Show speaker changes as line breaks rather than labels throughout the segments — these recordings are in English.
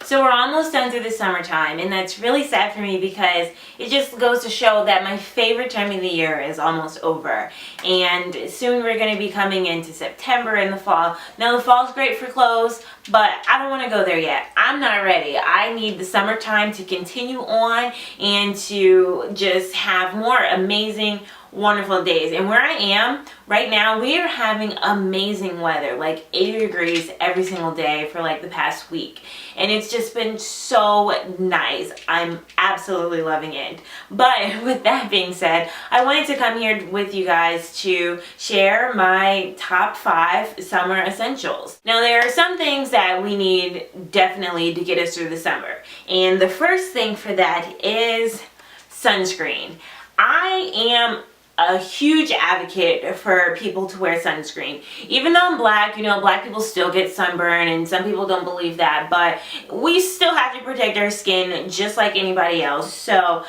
So we're almost done through the summertime, and that's really sad for me because it just goes to show that my favorite time of the year is almost over. And soon we're going to be coming into September and the fall. Now the fall's great for clothes, but I don't want to go there yet. I'm not ready. I need the summertime to continue on and to just have more amazing, wonderful days. And where I am right now, we are having amazing weather, like 80 degrees every single day for like the past week, and it's just been so nice. I'm absolutely loving it. But with that being said, I wanted to come here with you guys to share my top 5 summer essentials. Now there are some things that we need definitely to get us through the summer, and the first thing for that is sunscreen. I am a huge advocate for people to wear sunscreen. Even though I'm black, you know, black people still get sunburn, and some people don't believe that, but we still have to protect our skin just like anybody else. So,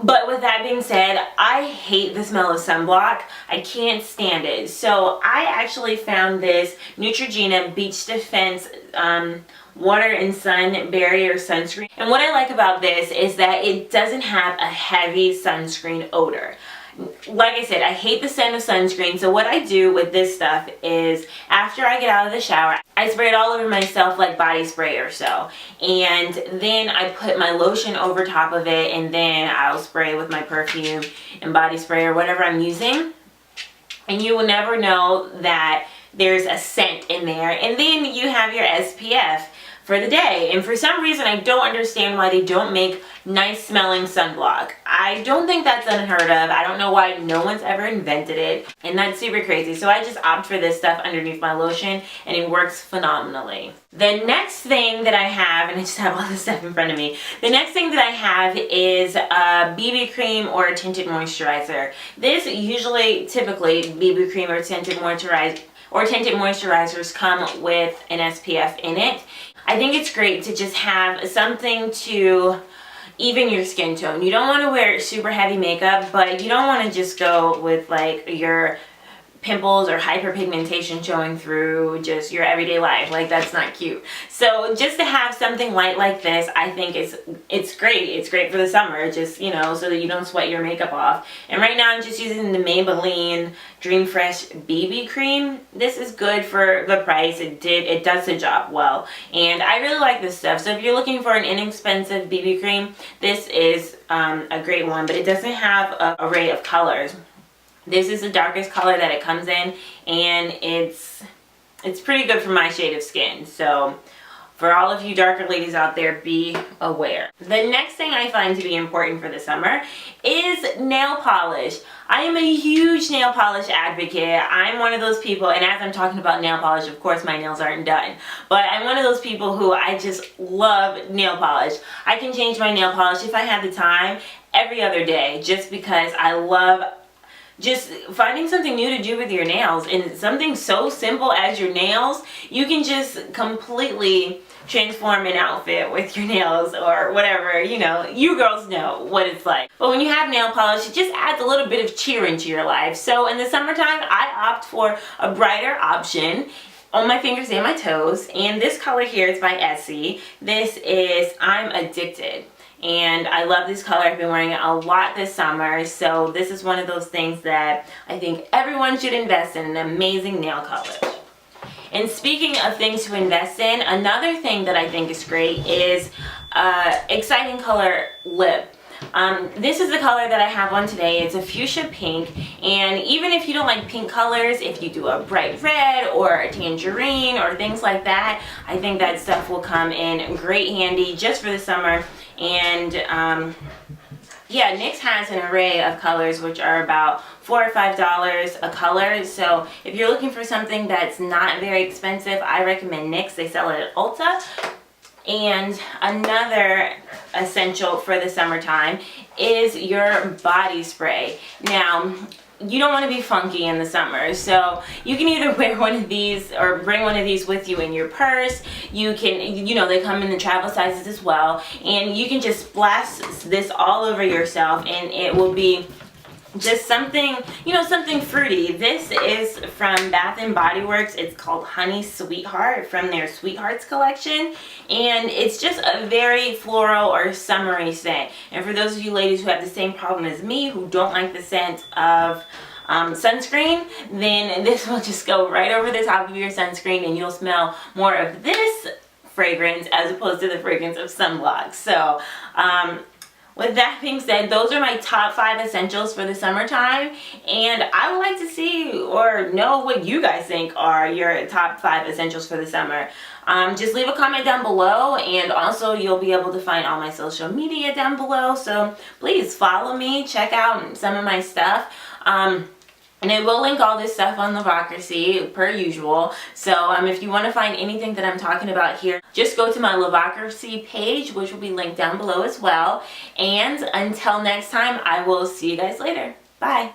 but with that being said, I hate the smell of sunblock. I can't stand it. So I actually found this Neutrogena Beach Defense water and sun barrier sunscreen. And what I like about this is that it doesn't have a heavy sunscreen odor. Like I said, I hate the scent of sunscreen, so what I do with this stuff is after I get out of the shower, I spray it all over myself like body spray or so, and then I put my lotion over top of it, and then I'll spray with my perfume and body spray or whatever I'm using, and you will never know that there's a scent in there. And then you have your SPF for the day. And for some reason, I don't understand why they don't make nice smelling sunblock. I don't think that's unheard of. I don't know why no one's ever invented it, and that's super crazy. So I just opt for this stuff underneath my lotion, and it works phenomenally. The next thing that I have, and I just have all this stuff in front of me, the next thing that I have is a BB cream or a tinted moisturizer. This usually, typically, BB cream or tinted moisturizers come with an SPF in it. I think it's great to just have something to even your skin tone. You don't want to wear super heavy makeup, but you don't want to just go with like your pimples or hyperpigmentation showing through just your everyday life. Like, that's not cute. So just to have something light like this, I think it's great. It's great for the summer, just, you know, so that you don't sweat your makeup off. And right now I'm just using the Maybelline Dream Fresh BB cream. This is good for the price. It does the job well, and I really like this stuff. So if you're looking for an inexpensive BB cream, this is a great one, but it doesn't have an array of colors. This is the darkest color that it comes in, and it's pretty good for my shade of skin. So for all of you darker ladies out there, be aware. The next thing I find to be important for the summer is nail polish. I am a huge nail polish advocate. I'm one of those people, and as I'm talking about nail polish, of course my nails aren't done, but I'm one of those people who I just love nail polish. I can change my nail polish if I have the time every other day, just because I love just finding something new to do with your nails. And something so simple as your nails, you can just completely transform an outfit with your nails or whatever. You know, you girls know what it's like. But when you have nail polish, it just adds a little bit of cheer into your life. So in the summertime, I opt for a brighter option on my fingers and my toes, and this color here is by Essie. This is I'm Addicted, and I love this color. I've been wearing it a lot this summer, so this is one of those things that I think everyone should invest in, an amazing nail color. And speaking of things to invest in, another thing that I think is great is Exciting Color Lip. This is the color that I have on today. It's a fuchsia pink, and even if you don't like pink colors, if you do a bright red or a tangerine or things like that, I think that stuff will come in great handy just for the summer. And yeah, NYX has an array of colors which are about $4 or $5 a color. So if you're looking for something that's not very expensive, I recommend NYX. They sell it at Ulta. And another essential for the summertime is your body spray. Now, you don't want to be funky in the summer, so you can either wear one of these or bring one of these with you in your purse. You can, you know, they come in the travel sizes as well, and you can just splash this all over yourself, and it will be just something, you know, something fruity. This is from Bath and Body Works. It's called Honey Sweetheart from their Sweethearts collection, and it's just a very floral or summery scent. And for those of you ladies who have the same problem as me, who don't like the scent of sunscreen, then this will just go right over the top of your sunscreen, and you'll smell more of this fragrance as opposed to the fragrance of sunblock. So with that being said, those are my top 5 essentials for the summertime, and I would like to see or know what you guys think are your top 5 essentials for the summer. Just leave a comment down below, and also you'll be able to find all my social media down below, so please follow me, check out some of my stuff. And I will link all this stuff on Lovocracy, per usual. So if you want to find anything that I'm talking about here, just go to my Lovocracy page, which will be linked down below as well. And until next time, I will see you guys later. Bye.